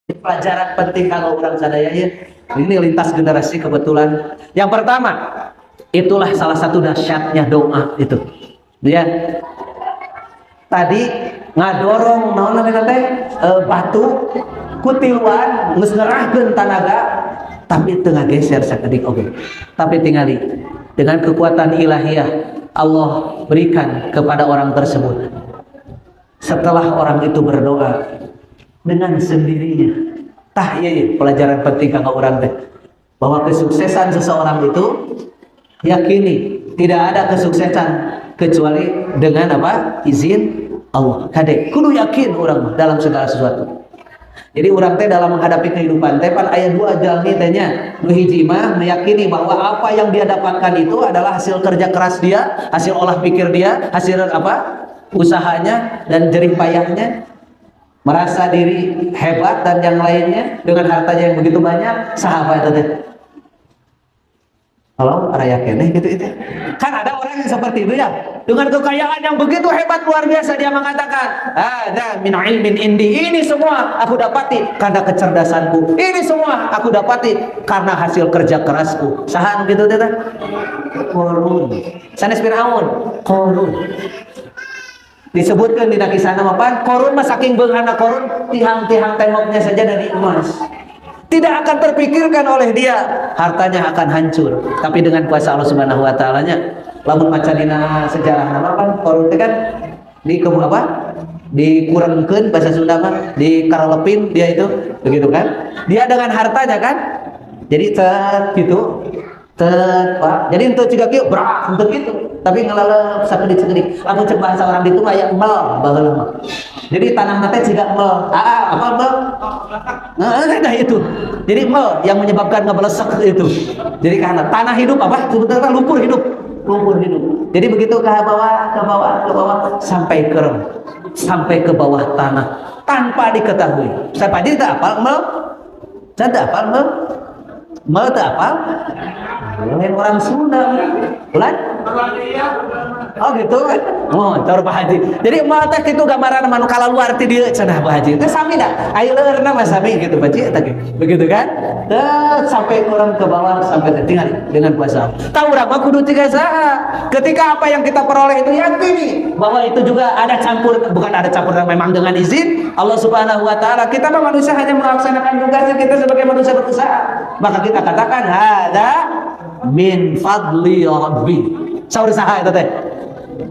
Pelajaran penting kalau orang sadaya ya. Ini lintas generasi kebetulan. Yang pertama, itulah salah satu dahsyatnya doa itu. Dia tadi ngadorong naon namanya teh batu kutiluan geus ngerahkeun tanaga tapi tengah geser sakedik oge. Tapi tingali dengan kekuatan ilahiyah Allah berikan kepada orang tersebut. Setelah orang itu berdoa dengan sendirinya. Tah iya pelajaran penting kanggo urang teh bahwa kesuksesan seseorang itu yakini tidak ada kesuksesan kecuali dengan apa? Izin Allah. Kade kudu yakin orang dalam segala sesuatu. Jadi orang teh dalam menghadapi kehidupan teh pan aya dua jalmi teh nya. Nu hiji mah meyakini bahwa apa yang dia dapatkan itu adalah hasil kerja keras dia, hasil olah pikir dia, hasil apa? Usahanya dan jerih payahnya. Merasa diri hebat dan yang lainnya dengan hartanya yang begitu banyak, sahabat itu. Kalau raya keneh gitu itu. Kan ada orang yang seperti itu ya. Dengan kekayaan yang begitu hebat luar biasa dia mengatakan, "Ada min ilmin indi." Ini semua aku dapati karena kecerdasanku. Ini semua aku dapati karena hasil kerja kerasku. Sahan gitu teh. Korun. Sanes Firaun, korun. Disebutkan di kisah nama pan korun mah saking beunghana korun tiang-tiang temboknya saja dari emas. Tidak akan terpikirkan oleh dia hartanya akan hancur. Tapi dengan kuasa Allah Subhanahu wa taala-nya lamun maca dina sejarah nama pan korun teh kan di apa? Dikurangkeun bahasa Sunda mah dikarelepin dia itu begitu kan? Dia dengan hartanya kan. Jadi gitu Pak. Jadi untuk juga kieu berat untuk itu. Tapi ngelaleup sakedik-sakedik. Lamun cek bahasa orang ditu aya mel baheula mah. Jadi tanah teh ciga mel. Apa mel? Nah itu. Jadi mel yang menyebabkan ngebelesek itu. Jadi karena tanah hidup apa? Sebetulnya lumpur hidup. Lumpur hidup. Jadi begitu ke bawah sampai ke bawah tanah tanpa diketahui. Siapa aja tidak apal mel? Tidak apal mel? Mel tak apal? Lain orang Sunda, bulan? Oh gitu kan? Oh, taruh Pak Haji. Jadi mal teh itu gambaran manu kalaluar ti dieu cenah Pak Haji. Teh sami dah. Aya leurna mah sami gitu Pak Haji teh. Begitu kan? Sampai orang ke bawah sampai tinggal dengan kuasa. Tahu urang mah kudu tiga saha. Ketika apa yang kita peroleh itu yakini bahwa itu juga ada campur, bukan ada campur memang dengan izin Allah Subhanahu wa taala. Kita mah manusia hanya melaksanakan tugasnya kita sebagai manusia berusaha. Maka kita katakan hada min fadli rabbi. Saur saha eta teh?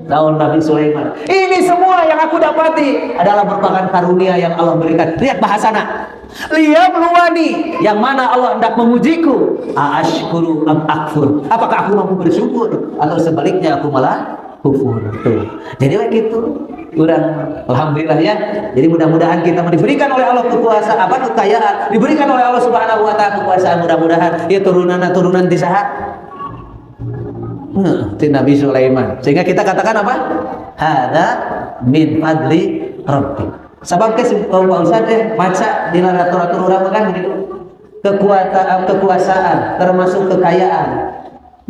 Daun Nabi Sulaiman. Ini semua yang aku dapati adalah merupakan karunia yang Allah berikan. Lihat bahasana. Liyabluwani, yang mana Allah hendak mengujiku. Aashkuru am akfur. Apakah aku mampu bersyukur atau sebaliknya aku malah kufur. Tuh. Jadi begitu. Kurang alhamdulillah ya. Jadi mudah-mudahan kita diberikan oleh Allah kekuasaan kekayaan, diberikan oleh Allah Subhanahu wa taala kekuasaan, mudah-mudahan ya turunan di saha ti Nabi Sulaiman. Sehingga kita katakan apa? Hada min fadli rabbi. Sabab ke Pak Ustaz maca di literatur urang kan begitu. Kekuasaan termasuk kekayaan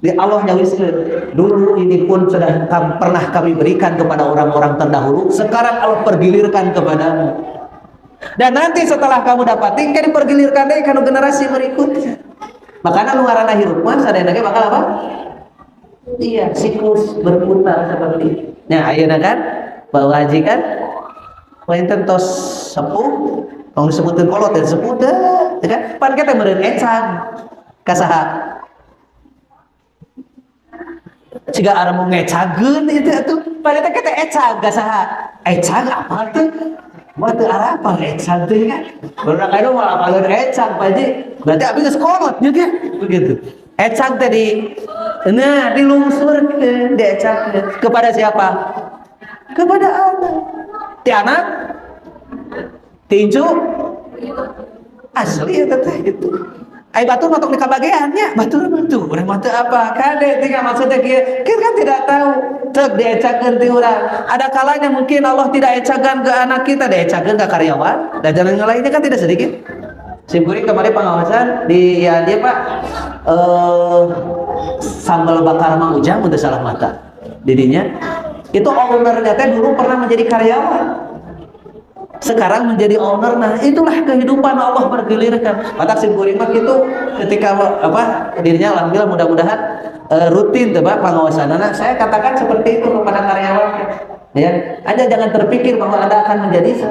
di Allah nyawiskeun dulu ini pun sudah pernah kami berikan kepada orang-orang terdahulu, sekarang Allah pergilirkan kepadamu, dan nanti setelah kamu dapatin kan dipergilirkan deh kana generasi berikutnya. Makanya nu ngaranna hirup mah sadayana ge bakal apa? Iya, siklus berputar seperti itu. Nah ayeuna kan Pak Haji kan painten tos sepuh mau disebutkeun kolot dan sepuh teh kan pan kita meureun ecan ka saha jika orang mau ngecageun itu atuh pada kita ecag ka saha ecag apa tuh mah teu arapa ecag teh kan urang anu mah apaleun ecag Pak Haji berarti abi geus kolot nya kan begitu ecag tadi nah dilungsurkeun diecagkeun kepada siapa kepada anak ti anak tinju asli eta teh gitu. Ai batur matok di kabageannya, batur urang mah teu apa kade tinggal maksudnya kieu kan tidak tahu teuk diecagkeun ti urang. Ada kalanya mungkin Allah tidak ecagan ke anak kita, diecagkeun ke karyawan dan jalan lainnya kan tidak sedikit. Simkuring kemarin pengawasan di ya dia Pak sambal bakar Mang Ujang untuk salah mata didinya itu ownernya teh dulu pernah menjadi karyawan sekarang menjadi owner. Nah, itulah kehidupan Allah bergilirkan. Matak simkuring mah itu ketika dirinya alhamdulillah mudah-mudahan rutin teh Pak pengawasanana. Saya katakan seperti itu kepada karyawan. Ya, Anda jangan terpikir bahwa Anda akan menjadi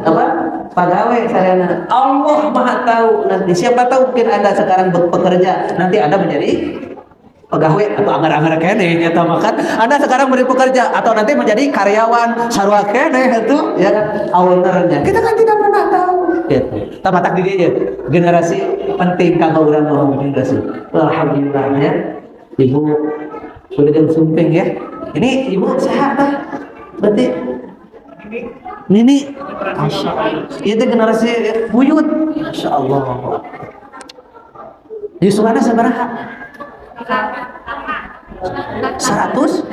pegawai sarjana. Allah Maha tahu nanti. Siapa tahu mungkin Anda sekarang bekerja, nanti Anda menjadi pegawai atau agar-agar kene atau makan Anda sekarang menjadi pekerja atau nanti menjadi karyawan sarua kene itu ya kan ownernya. Kita kan tidak pernah tahu. Gitu. Tamatak di dia generasi penting kanggo urang ngomong generasi. Alhamdulillah ya. Ibu udah sumping ya. Ini ibu sehat kan? Berarti Nini Masya Allah. Itu generasi buyut. Masya Allah. Yusufana sabaraha? 100?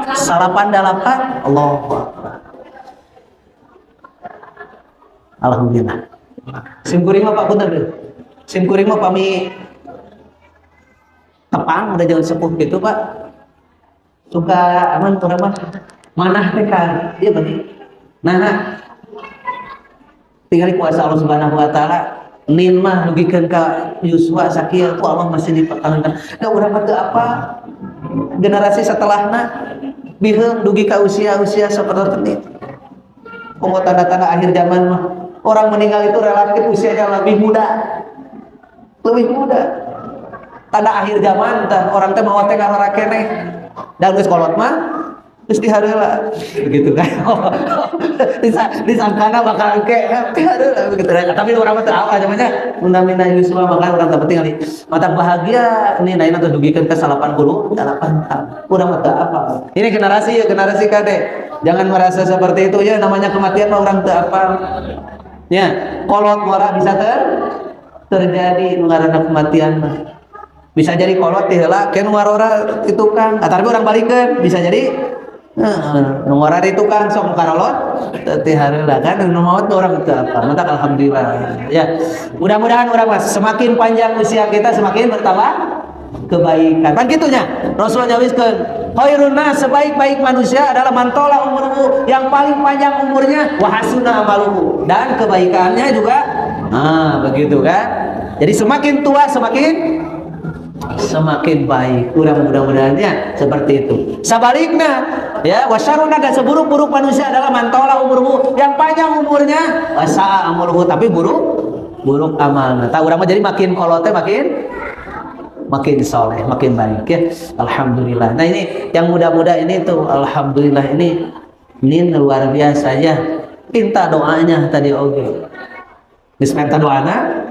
88? Allah. Alhamdulillah. Simkuring mah Pak Punten deh. Simkuring mah pami tepang udah jauh sepuh gitu Pak. Suka aman kurang mah manah teh kan dia berarti nah tinggal kuasa Allah Subhanahu wa taala nin mah nugikeun ka Yuswa sakieu ku Allah masih dipertahankan da urang mah teu apa generasi setelahna biheung dugi ka usia-usia seperti itu pokok tanda-tanda akhir zaman mah orang meninggal itu relatif usianya lebih muda tanda akhir zaman tah orang teh mau teh ngarora keneh dan geus kolot mah terus dihareula begitu kan disangkana bakal ke dihareula begitu tapi urang mah teu apa namanya muna-muna Yusuf bakal urang teu penting ali mata bahagia ini naina teh dugikeun ka 88 tahun urang mah teu apa ini generasi kade jangan merasa seperti itu ya namanya kematian mah urang teu apa ya kolot mora bisa terjadi nu ngaranna kematian mah bisa jadi kolot teh heula keun warora itu kan tapi orang balikeun bisa jadi nu ngora di tukang sok karolot teh hareula kan nu maot orang teu apa mantap alhamdulillah ya mudah-mudahan urang mas semakin panjang usia kita semakin bertambah kebaikan kan gitunya Rasulullah nyawiskeun khairun nas sebaik-baik manusia adalah mantola umurmu yang paling panjang umurnya wa hasuna amaluhu dan kebaikannya juga begitu kan jadi semakin tua semakin baik mudah-mudahannya seperti itu sebaliknya ya wasyaruna dan seburuk-buruk manusia adalah mantola umurmu yang panjang umurnya wasa amurhu tapi buruk amalna tak urang mah jadi makin kolotnya makin soleh makin baik ya alhamdulillah. Nah ini yang muda-muda ini tuh alhamdulillah ini luar biasa ya minta doanya tadi oke geus minta doana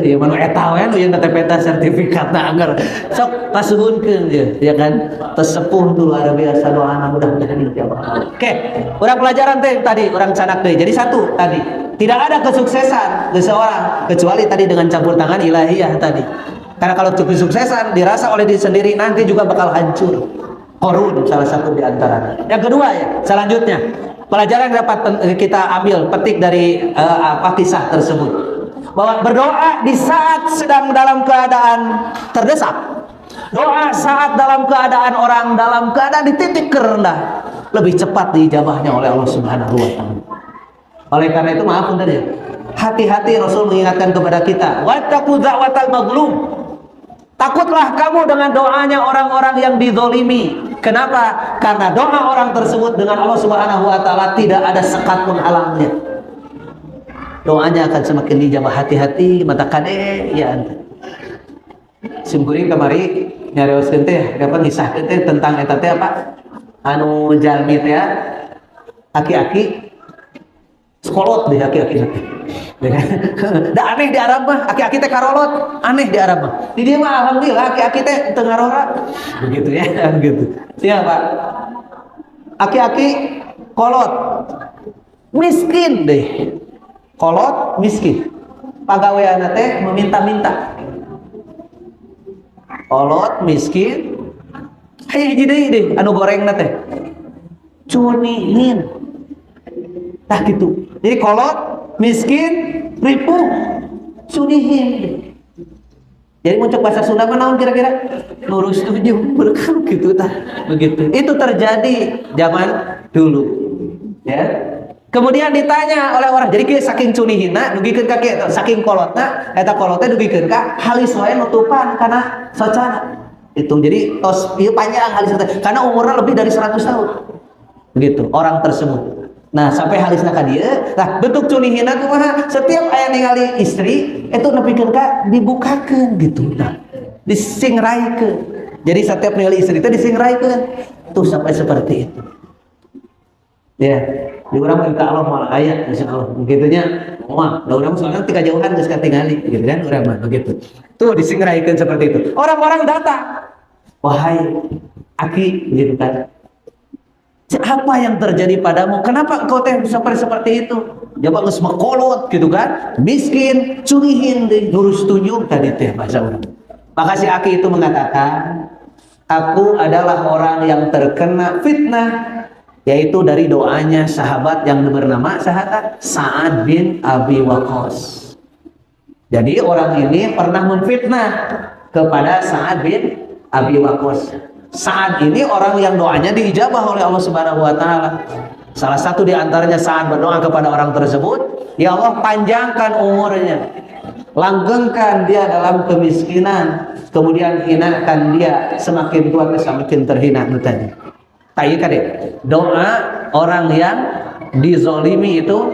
ya manu eta we nu yang peta sertifikatna anggar sok pasuhunkeun ya kan tersepuh tuh luar biasa doana mudah-mudahan dijawab. Oke, urang pelajaran teh tadi urang canak deui. Jadi satu tadi, tidak ada kesuksesan seseorang kecuali tadi dengan campur tangan ilahiyah tadi. Karena kalau kesuksesan dirasa oleh diri sendiri nanti juga bakal hancur. Korun salah satu di antaranya. Yang kedua ya, selanjutnya pelajaran yang dapat kita ambil petik dari kisah tersebut. Bahwa berdoa di saat sedang dalam keadaan terdesak, doa saat dalam keadaan orang dalam keadaan di titik terendah lebih cepat diijabahnya oleh Allah Subhanahu wa taala. Oleh karena itu maaf benar ya, hati-hati Rasul mengingatkan kepada kita, wattaqu da'watal mazlum. Takutlah kamu dengan doanya orang-orang yang dizolimi. Kenapa? Karena doa orang tersebut dengan Allah Subhanahu wa taala tidak ada sekat pun halangnya. Doanya akan semakin dijabah. Hati-hati mata kade ya anta simkuring kamari nyarioskeun teh apa ngisahkeun teh tentang eta teh apa anu jalmi teh aki-aki sekolot deh aki-aki da aneh di Arab mah aki-aki teh karolot aneh di Arab mah di dieu mah alhamdulillah aki-aki teh teu ngarora begitu ya begitu siapa aki-aki kolot miskin deh kolot miskin pagaweana teh meminta-minta kolot miskin hiji deui deh anu gorengna teh cunihin tah gitu jadi kolot miskin ripuh cunihin jadi muncul bahasa Sunda mah naon kira-kira lurus tujuh berkah gitu tah begitu itu terjadi zaman dulu ya Kemudian ditanya oleh orang, jadi saking cunihina dugikeun ka kieu, saking kolotna eta kolotnya dugikeun ka halis wae nutupan karena socana. Itu jadi tos ieu panjang halis teh karena umurnya lebih dari 100 tahun. Begitu orang tersebut. Nah, sampai halisna ka dieu, nah bentuk cunihina kumaha? Setiap aya ningali istri itu nepikeun ka dibukakeun gitu. Nah, disingraikeun. Jadi setiap ningali istri itu disingraikeun. Tuh sampai seperti itu. Ya, di urang minta Allah malah aya insyaallah. Begitunya, moal, da urang soalnya tika jauhan geus katingali gitu kan urang mah begitu. Tuh disingraikeun seperti itu. Orang-orang datang. Wahai aki gitu kan. Apa yang terjadi padamu? Kenapa engkau teh seperti itu? Jawab geus makolot gitu kan. Miskin, curihin deui, nurus tunjuk tadi teh bahasa urang. Maka si aki itu mengatakan, aku adalah orang yang terkena fitnah, yaitu dari doanya sahabat yang bernama Sa'ad bin Abi Waqqas. Jadi orang ini pernah memfitnah kepada Sa'ad bin Abi Waqqas. Sa'ad ini orang yang doanya diijabah oleh Allah Subhanahu wa taala. Salah satu di antaranya Sa'ad berdoa kepada orang tersebut, ya Allah panjangkan umurnya, langgengkan dia dalam kemiskinan, kemudian hinakan dia semakin tua semakin terhina tadi. Tahu kan doa orang yang dizolimi itu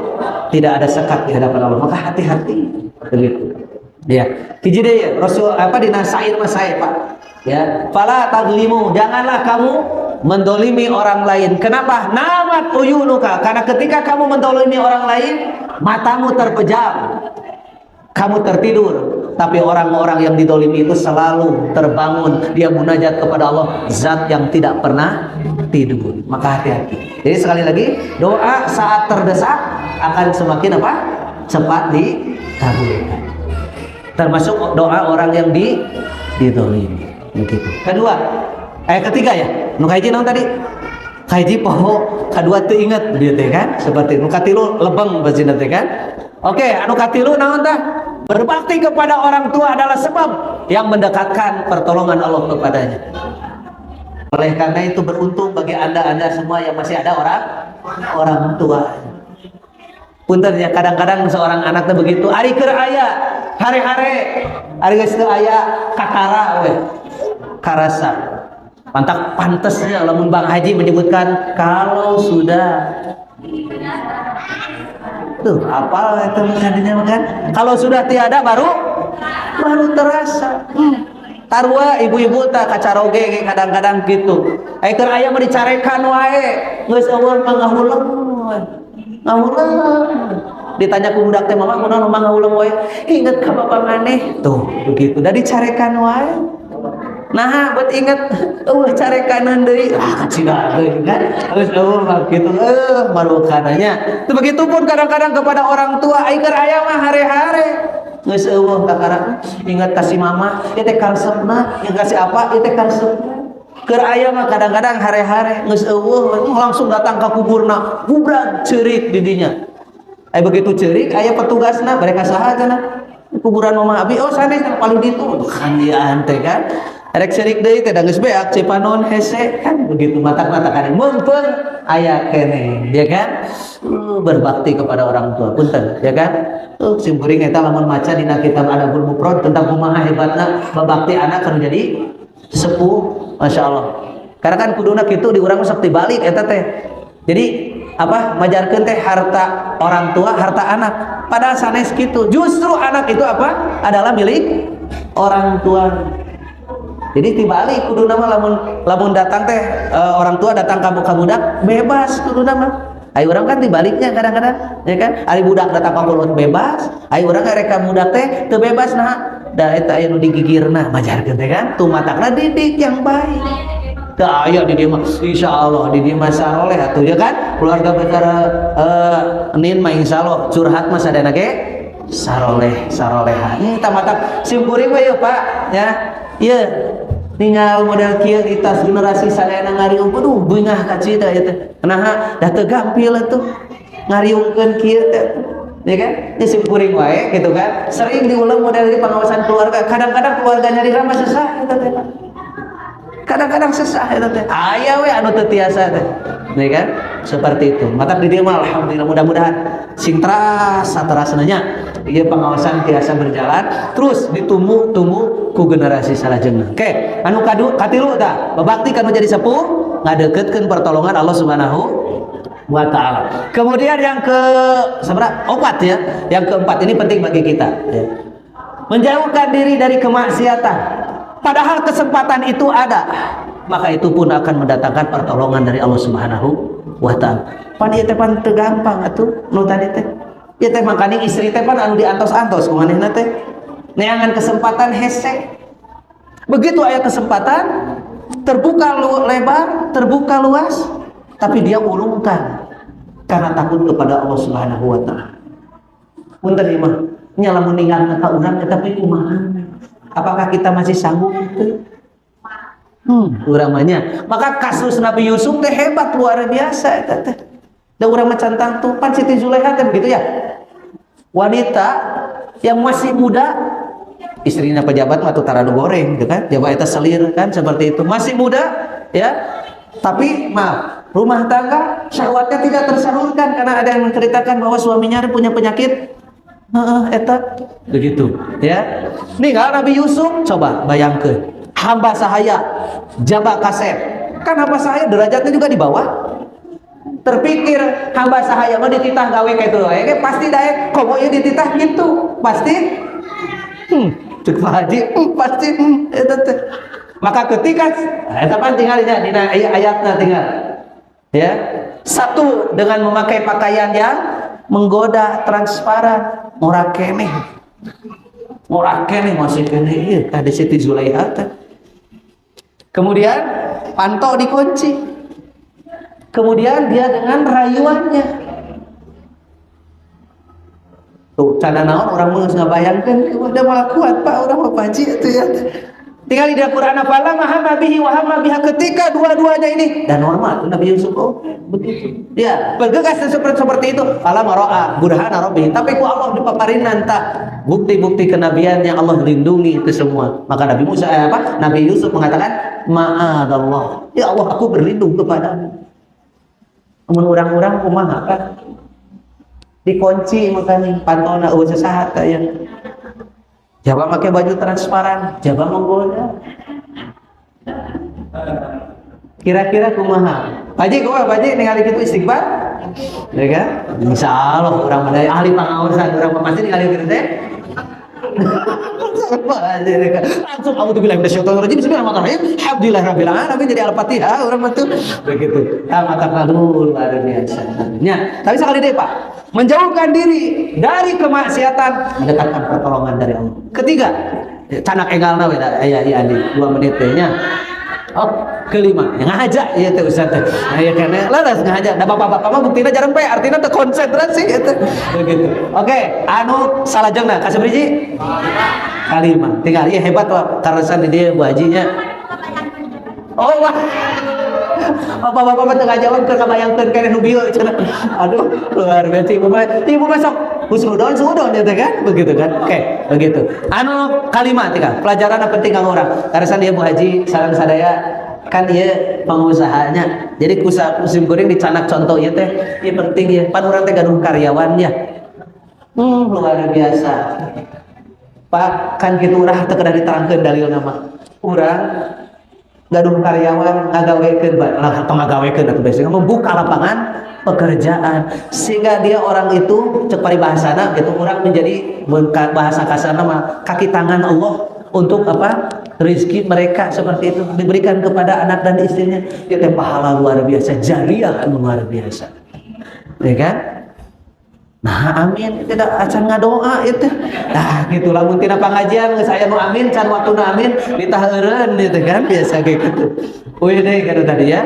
tidak ada sekat di hadapan Allah, maka hati-hati begitu. Ya, hiji deui Rasul apa dina syair mah sae Pak. Ya, fala taglimu, janganlah kamu mendolimi orang lain. Kenapa? Namat uyunuka, karena ketika kamu mendolimi orang lain, matamu terpejam, kamu tertidur. Tapi orang-orang yang didolimi itu selalu terbangun, dia munajat kepada Allah, zat yang tidak pernah tidur. Maka hati-hati. Jadi sekali lagi, doa saat terdesak akan semakin apa? Cepat dikabulkan. Termasuk doa orang yang didolimi. Begitu. Kedua, ketiga ya. Nu kahiji naon tadi? Kahiji poho, kadua teu inget dieu teh kan? Seperti nu katilu lebeng bazina teh kan? Oke, anu katilu naon tah? Berbakti kepada orang tua adalah sebab yang mendekatkan pertolongan Allah kepadanya. Oleh karena itu beruntung bagi Anda semua yang masih ada orang tua. Punten ya, kadang-kadang seorang anaknya begitu, ari keur aya, hare-hare, ari geus teu aya kakara we. Karasa. Pantak pantesnya lamun Bang Haji menyebutkan kalau sudah tuh apal itu tadinya kan? Kalau sudah tiada baru terasa. Tarua ibu-ibu tak kacaroge kadang-kadang gitu. Keur aya mah dicarekan wae. Geus eueuh mah ngahuleung. Ngahuleung. Ditanya ku budak teh mama kunaon mah ngahuleung wae. Inget ka bapak maneh. Tuh begitu. Da dicarekan wae. Nah, buat inget, carekan deui, cina deui kan, geus gitu, baru kananya. Itu begitupun kadang-kadang kepada orang tua, ai keur aya mah hare-hare, geus kakara, ingat kasih mama, ieu teh karesepna, yang kasih apa, ieu teh karesepna. Keur aya mah kadang-kadang hare-hare, geus langsung datang ka kuburna, bubrag ceurik di dinya. Ai begitu ceurik, aya petugasna, mereka saha cenah? Kuburan mama abi, sanes paling ditu, kan dia teh kan. Rek serik deui teh da geus beak cepanon hese kan begitu mata-mata kan mumpung aya keneh ya kan. Berbakti kepada orang tua punten ya kan. Sim kuring eta lamun maca dina kitab Adabul Mufrad tentang kumaha hebatna babakti anak kana jadi sepuh, masyaallah. Karena kan kuduna kitu di urang sok tibalik eta teh. Jadi apa majarkeun teh harta orang tua, harta anak. Padahal sanes kitu. Justru anak itu apa? Adalah milik orang tua. Jadi tibalik kudu nama lamun datang teh orang tua datang kamu budak bebas kudu nama. Ai urang kan tibaliknya kadang-kadang ya kan. Ari budak datang ka kulun bebas, ai urang rek ka budak teh teu bebas nah. Da eta aya nu digigirna majarkeun teh kan. Tumatakna didik yang baik. Teu aya di dieu mah insyaallah di dieu mah saroleh atuh ya kan. Keluarga besar nin mah insyaallah curhat mah sadana ge saroleha. Tamatak simkuring we Pak ya. Iya, tinggal model kieu di tas generasi sadayana ngariung, aduh beungah ka cida ieu teh. Kunaha da teu gampil atuh ngariungkeun kieu teh. Ya kan? Ini simkuring wae gitu kan. Sering diulang model di pengawasan keluarga. Kadang-kadang keluarganya di ramah susah eta teh. Kadang-kadang sesah eta teh. Aya we anu teu tiasa teh. Nih kan? Seperti itu. Mata di dieu mah alhamdulillah mudah-mudahan sing terasa terasanya ieu pengawasan tiasa berjalan terus ditumbuh ku generasi salajengna. Oke, anu katilu tah, babakti kanu jadi sepuh ngadeukeutkeun pertolongan Allah Subhanahu wa ta'ala. Kemudian yang ke seberapa? 4 ya. Yang keempat ini penting bagi kita ya. Menjauhkan diri dari kemaksiatan. Padahal kesempatan itu ada, maka itu pun akan mendatangkan pertolongan dari Allah Subhanahu wa ta'ala. Pan ieu teh pan teu gampang atuh nu tadi teh. Ieu teh makana istri teh pan anu diantos-antos ku manehna teh. Neangan kesempatan hese. Begitu aya kesempatan terbuka lebar, terbuka luas, tapi dia urungkan karena takut kepada Allah Subhanahu wa ta'ala. Punten ieu mah nya lamun ninggalna ka urang tapi kumaha? Apakah kita masih sanggup itu? Uramanya. Maka kasus Nabi Yusuf teh hebat luar biasa eta teh. Da urang macan tangtu pan Siti Zulaikha teh begitu ya. Wanita yang masih muda, istrinya pejabat mah taradu goreng gitu kan. Jawa eta selir kan seperti itu. Masih muda ya. Tapi maaf, rumah tangga syahwatnya tidak tersalurkan karena ada yang menceritakan bahwa suaminya punya penyakit eta begitu ya. Nih kalau Nabi Yusuf coba bayangkan hamba sahaya jabak kasep kan hamba sahaya derajatnya juga di bawah. Terpikir hamba sahaya mah dititah gawe kayak itu pasti daek komo ieu dititah gitu pasti cek haji pasti eta teh. Maka ketika eta pan tinggal dina ayatna tinggal ya. Satu dengan memakai pakaian yang menggoda, transparan, murah keneh masih keneh ieu tadi Siti Zulaikha teh. Kemudian pantau dikunci. Kemudian dia dengan rayuannya. Tuh, cara naon orang mah geus ngabayangkeun udah malah kuat Pak urang mah paji atuh ya. Tinggal di Al-Qur'an fala mahamma bihi wa hamma biha ketika dua-duanya ini dan normal tuh Nabi Yusuf begitu. Ya, bergegas seperti itu. Fala maro'a burhana rabbih. Tapi ku Allah dipaparin nanta bukti-bukti kenabian yang Allah lindungi itu semua. Maka Nabi Musa Nabi Yusuf mengatakan, "Ma'adallah. Ya Allah, aku berlindung kepadamu." Mun urang-urang kumaha kan? Dikunci makanya pantona eueuh sasahat aya. Jaba pakai baju transparan, jaba menggoda. Kira-kira kumaha? Paji kumaha paji ningali kitu istighfar? Ya kan? Insyaallah urang mah ahli pangaosan urang mah pasti ningali kitu teh. Langsung auzubillahi minasyaitonir rajim bismillahirrahmanirrahim alhamdulillahirabbil alamin jadi al-Fatihah urang mah tuh begitu. Mata kalul luar biasa. Nya, tapi sekali deh Pak, menjauhkan diri dari kemaksiatan mendekatkan pertolongan dari Allah. Ketiga, canak egalna we aya di 2 menit teh nya. Oh, kelima, ngahaja ieu teh Ustaz teh. Aya kana laras ngahaja. Da bapak-bapak mah buktina jarang pe, artina teu konsentrasi eta. Begitu. Oke, anu salajengna ka sabaraha? Kalima. Tinggal ieu hebat wa karasan di dieu Bu Hajinya. Oh, wah. Bapak-bapak mah teu ngajawab keur kabayangkeun keneh nu bieu cenah. Aduh, luar biasa ibu mah sok husnudon sudon ya kan begitu kan. Oke, begitu. Anu kalimat tinggal pelajaran penting kanggo urang. Karasan ieu Bu Haji sareng sadaya kan ieu pengusahanya. Jadi musim goreng dicanak contoh ieu teh ieu penting ieu. Pan urang teh gaduh karyawan ya. Luar biasa. Pak kan kitu urang teu kedah diterangkeun dalilna mah. Urang gaduh karyawan ngagawekeun pangagawekeun atuh biasanya membuka lapangan pekerjaan sehingga dia orang itu cek paribahasana gitu orang menjadi bahasa kasarna mah kaki tangan Allah untuk apa rezeki mereka seperti itu diberikan kepada anak dan istrinya itu pahala luar biasa jariah luar biasa ya kan. Nah amin tidak acan ngadoa itu nah gitu lamun tina pangajian geus aya nu amin can waktuna amin ditaheureun gitu kan biasa kayak gitu. Wih deh kan tadi ya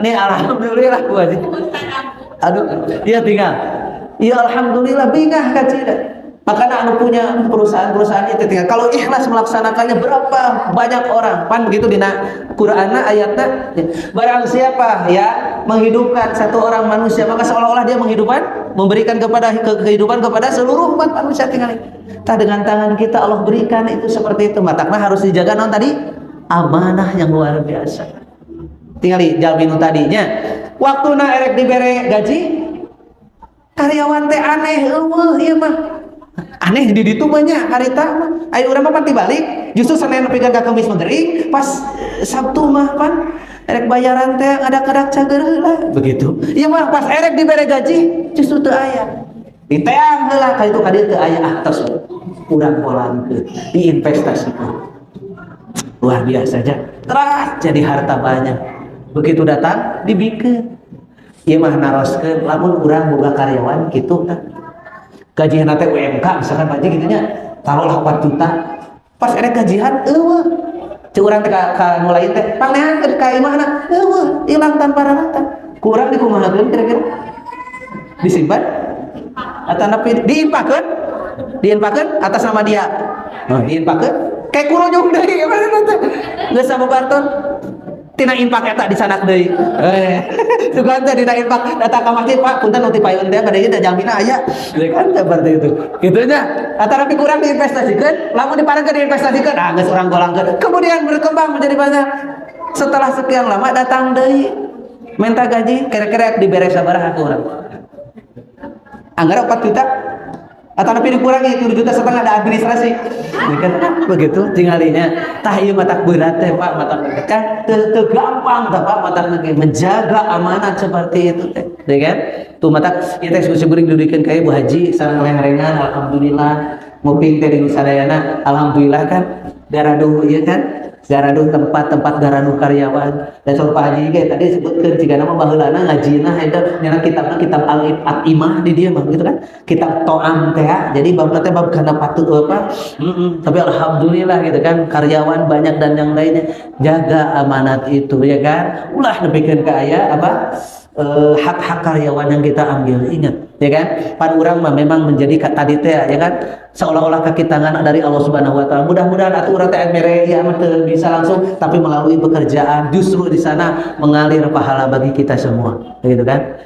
nih alhamdulillah gua aja aduh dia tinggal ya alhamdulillah bingah ka cida makanya anu punya perusahaan-perusahaan itu tinggal kalau ikhlas melaksanakannya berapa banyak orang pan begitu dina Qur'anna ayatnya barang siapa ya menghidupkan satu orang manusia maka seolah-olah dia memberikan kehidupan kepada seluruh umat manusia tinggal tak dengan tangan kita Allah berikan itu seperti itu matakna harus dijaga non tadi amanah yang luar biasa. Tingali jalminu tadinya waktu erek dibere gaji karyawan teh aneh eueuh ieu mah aneh di ditu banyak harita mah aya urang mah pati balik justru Senin pikeun ka Kamis menggering pas Sabtu mah pan erek bayaran teh ngadak-ngadak cager heula begitu ieu mah pas erek dibere gaji justru teu aya diteang heula ka itu ka dieu teu aya tos urang polangkeun diinvestasikan luar biasa aja terus jadi harta banyak begitu datang dibikeun ieu mah naroskeun lamun urang boga karyawan kitu kan gajian teh UMK misalkan Pak Haji gitu nya taruhlah 4 juta pas erek gajian eueuh ceu urang teh ka nu lain teh pangneankeun ka imahna eueuh ilang tanpa raratan ku urang dikumahakeun kira-kira disimpan atau napi diinpakeun atas nama dia diinpakeun kayak kuronyong deui gimana teh geus sabobarton tina infak eta disanak deui sugan teh dina infak datang ka masjid Pak punten nu ti payun teh bade ieu da jamina aya kan seperti itu kitu nya atarapi kurang diinvestasikan lamun diparekeun diinvestasikan geus urang golangkeun kemudian berkembang menjadi banyak setelah sekian lama datang deui minta gaji kira-kira dibere sabaraha ke urang anggar 4 juta atau lebih dikurangi 7,5 juta ada administrasi ini kan begitu tinggalinya tah ieu mah tak berat teh Pak mata kan teu gampang tah Pak mata menjaga amanat seperti itu teh kan tuh mata ieu teh seueuring dudikeun ka Bu Haji sareng leng-lengan alhamdulillah nguping teh di nu sadayana alhamdulillah kan garaduh ieu kan garaduh tempat-tempat garaduh karyawan dan Pak Haji ge tadi sebutkeun jika nama baheulana ngajina eta nyana kitabna kitab al-imah di dieu mah gitu kan kitab to'am teh jadi babna teh bab kana patut apa tapi alhamdulillah gitu kan karyawan banyak dan yang lainnya jaga amanat itu ya kan ulah nepikeun ka aya apa hak-hak karyawan yang kita ambil ingat ya kan pan urang mah memang menjadi tadi teh ya kan seolah-olah kaki tangan dari Allah Subhanahu wa taala mudah-mudahan atuh urang teh mere ya mah teu bisa langsung tapi melalui pekerjaan justru di sana mengalir pahala bagi kita semua gitu kan